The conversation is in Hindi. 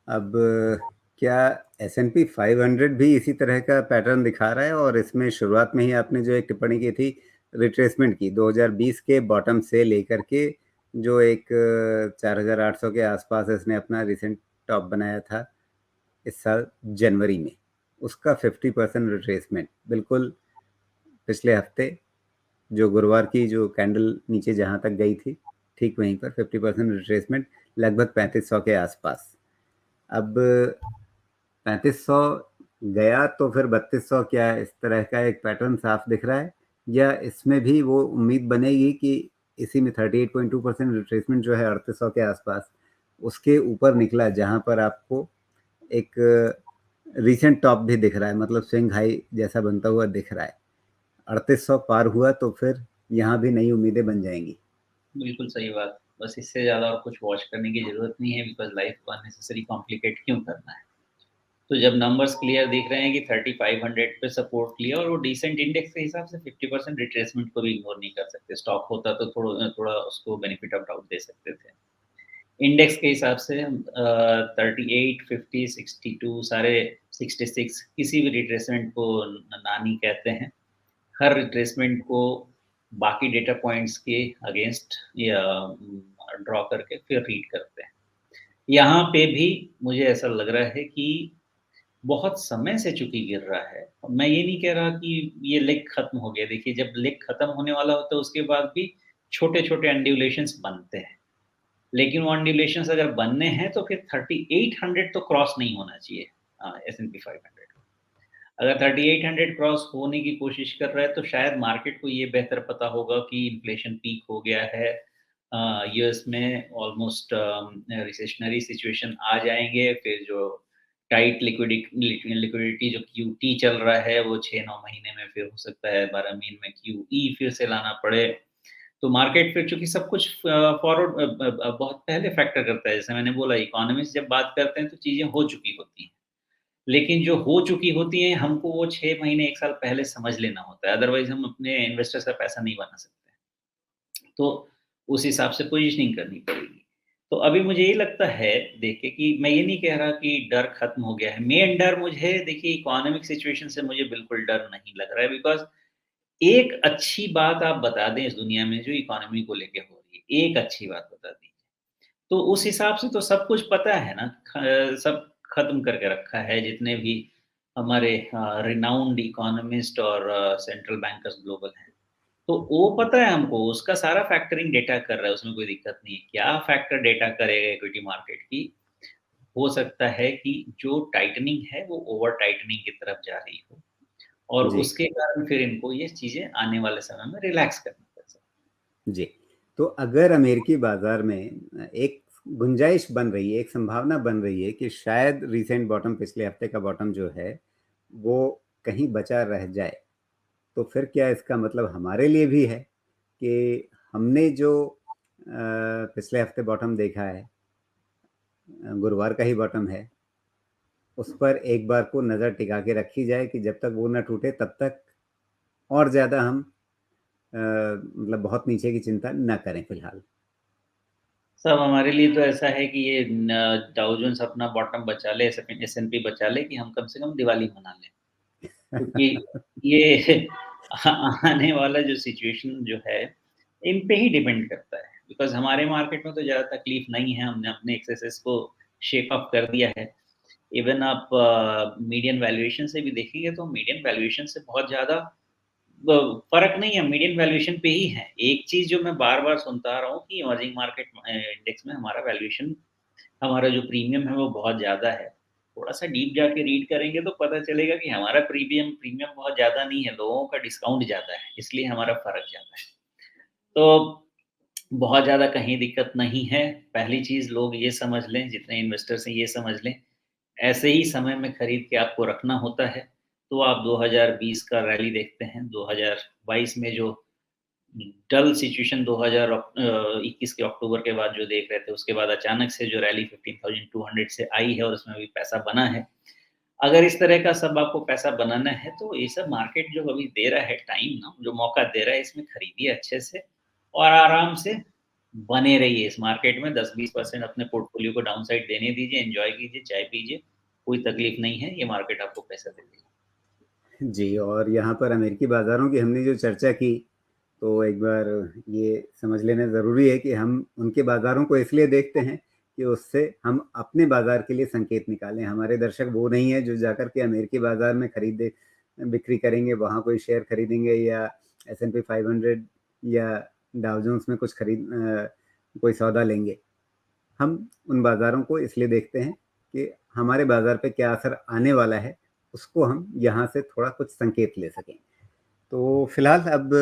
अब क्या S&P 500 भी इसी तरह का पैटर्न दिखा रहा है? और इसमें शुरुआत में ही आपने जो एक टिप्पणी की थी रिट्रेसमेंट की, 2020 के बॉटम से लेकर के जो एक 4,800 के आसपास इसने अपना रिसेंट टॉप बनाया था इस साल जनवरी में, उसका 50% रिट्रेसमेंट बिल्कुल पिछले हफ्ते जो गुरुवार की जो कैंडल नीचे जहां तक गई थी, ठीक वहीं पर 50% रिट्रेसमेंट, लगभग 3500 के आसपास। अब 3500 गया तो फिर 3200 क्या, इस तरह का एक पैटर्न साफ दिख रहा है? या इसमें भी वो उम्मीद बनेगी कि इसी में 38.2% रिट्रेसमेंट जो है 3800 के आसपास, उसके ऊपर निकला, जहां पर आपको एक रिसेंट टॉप भी दिख रहा है, मतलब स्विंग हाई जैसा बनता हुआ दिख रहा है। 3800 पार हुआ तो फिर यहाँ भी नई उम्मीदें बन जाएंगी। बिल्कुल सही बात। बस इससे ज़्यादा और कुछ वॉच करने की ज़रूरत नहीं है, बिकॉज़ लाइफ़ को अननेसेसरी कॉम्प्लिकेट क्यों करना है। तो जब नंबर्स क्लियर दिख रहे हैं कि 3500 पे सपोर्ट लिया और वो डिसेंट इंडेक्स के हिसाब से 50% रिट्रेसमेंट को भी इग्नोर नहीं कर सकते। स्टॉक होता तो थोड़ा उसको बेनिफिट ऑफ डाउट दे सकते थे। इंडेक्स के हिसाब से हम 38, 50, 62 सारे 66 किसी भी रिट्रेसमेंट को नानी कहते हैं। हर रिट्रेसमेंट को बाकी डेटा पॉइंट्स के अगेंस्ट या ड्रॉ करके फिर रीड करते हैं। यहाँ पे भी मुझे ऐसा लग रहा है कि बहुत समय से चूँकि गिर रहा है। मैं ये नहीं कह रहा कि ये लेग खत्म हो गया। देखिए, जब लेग खत्म होने वाला होता है उसके बाद भी छोटे-छोटे अनड्यूलेशंस बनते हैं। लेकिन वो अनड्यूलेशंस अगर बनने हैं तो फिर 3800 तो क्रॉस नहीं होना चाहिए S&P 500 को। अगर 3800 क्रॉस होने की कोशिश कर रहा है तो शायद मार्केट को ये बेहतर पता होगा कि इन्फ्लेशन पीक हो गया है। यूएस में ऑलमोस्ट रिसेशनरी सिचुएशन आ जाएँगे, फिर जो टाइट लिक्विडिटी जो क्यूटी चल रहा है वो 6-9 महीने में फिर हो सकता है 12 महीने में क्यूई फिर से लाना पड़े। तो मार्केट फिर चूँकि सब कुछ फॉरवर्ड बहुत पहले फैक्टर करता है। जैसे मैंने बोला, इकोनॉमिस्ट जब बात करते हैं तो चीज़ें हो चुकी होती हैं। लेकिन जो हो चुकी होती हैं हमको वो 6 महीने 1 साल पहले समझ लेना होता है, अदरवाइज़ हम अपने इन्वेस्टर्स का पैसा नहीं बना सकते। तो उस हिसाब से पोज़ीशनिंग करनी पड़ेगी। तो अभी मुझे ये लगता है देख के कि मैं ये नहीं कह रहा कि डर खत्म हो गया है। मेन डर मुझे देखिए इकोनॉमिक सिचुएशन से मुझे बिल्कुल डर नहीं लग रहा है, बिकॉज़ एक अच्छी बात आप बता दें इस दुनिया में जो इकोनॉमी को लेके हो रही है, एक अच्छी बात बता दीजिए। तो उस हिसाब से तो सब कुछ पता है ना, सब खत्म करके रखा है जितने भी हमारे रिनाउंड इकोनॉमिस्ट और सेंट्रल बैंकर्स ग्लोबल हैं। तो वो पता है हमको, उसका सारा फैक्टरिंग डेटा कर रहा है, उसमें कोई दिक्कत नहीं है। क्या फैक्टर डेटा करेगा इक्विटी मार्केट की? हो सकता है कि जो टाइटनिंग है वो ओवर टाइटनिंग की तरफ जा रही हो और जी। उसके कारण फिर इनको ये चीज़ें आने वाले समय में रिलैक्स करनी पड़ सकती जी। तो अगर अमेरिकी बाजार में एक गुंजाइश बन रही है, एक संभावना बन रही है कि शायद रीसेंट बॉटम, पिछले हफ्ते का बॉटम जो है, वो कहीं बचा रह जाए, तो फिर क्या इसका मतलब हमारे लिए भी है कि हमने जो पिछले हफ्ते बॉटम देखा है, गुरुवार का ही बॉटम है, उस पर एक बार को नज़र टिका के रखी जाए कि जब तक वो ना टूटे तब तक और ज़्यादा हम मतलब बहुत नीचे की चिंता ना करें फिलहाल। सब हमारे लिए तो ऐसा है कि ये डाउ जोन्स अपना बॉटम बचा ले, एस-एन-पी बचा ले कि हम कम से कम दिवाली मना लें। क्योंकि ये आने वाला जो सिचुएशन जो है, इन पे ही डिपेंड करता है। बिकॉज़ हमारे मार्केट में तो ज़्यादा तकलीफ नहीं है, हमने अपने एक्सेसेस को शेप अप कर दिया है। इवन आप मीडियन वैल्यूएशन से भी देखेंगे तो मीडियन वैल्यूएशन से बहुत ज़्यादा फ़र्क नहीं है, मीडियन वैल्यूएशन पे ही है। एक चीज़ जो मैं बार-बार सुनता आ रहा हूँ कि इमर्जिंग मार्केट इंडेक्स में हमारा वैल्यूएशन, हमारा जो प्रीमियम है वो बहुत ज़्यादा है। थोड़ा-सा डीप जाके रीड करेंगे तो पता चलेगा कि हमारा प्रीमियम प्रीमियम बहुत ज़्यादा नहीं है, लोगों का डिस्काउंट ज़्यादा है, इसलिए हमारा फ़र्क ज़्यादा है। तो बहुत ज़्यादा कहीं दिक्कत नहीं है। पहली चीज़ लोग ये समझ लें, जितने इन्वेस्टर्स हैं ये समझ लें, ऐसे ही समय में खरीद के आपको रखना होता है। तो आप 2020 का रैली देखते हैं, 2022 में जो डल सिचुएशन 2021 के अक्टूबर के बाद जो देख रहे थे, उसके बाद अचानक से जो रैली 15,200 से आई है और उसमें भी पैसा बना है। अगर इस तरह का सब आपको पैसा बनाना है, तो ये सब मार्केट जो अभी दे रहा है टाइम ना, जो मौका दे रहा है, इसमें खरीदिए अच्छे से और आराम से बने रहिए इस मार्केट में, 10-20% अपने पोर्टफोलियो को डाउनसाइड देने दीजिए, एन्जॉय कीजिए, चाय पीजिए, कोई तकलीफ नहीं है, ये मार्केट आपको पैसा दे देगी। जी, और यहाँ पर अमेरिकी बाज़ारों की हमने जो चर्चा की, तो एक बार ये समझ लेना ज़रूरी है कि हम उनके बाज़ारों को इसलिए देखते हैं कि उससे हम अपने बाज़ार के लिए संकेत निकालें। हमारे दर्शक वो नहीं है जो जाकर के अमेरिकी बाज़ार में खरीदे बिक्री करेंगे, वहाँ कोई शेयर खरीदेंगे या एस&पी 500 या डाउ जोन्स में कुछ कोई सौदा लेंगे। हम उन बाज़ारों को इसलिए देखते हैं कि हमारे बाज़ार पे क्या असर आने वाला है, उसको हम यहाँ से थोड़ा कुछ संकेत ले सकें। तो फिलहाल अब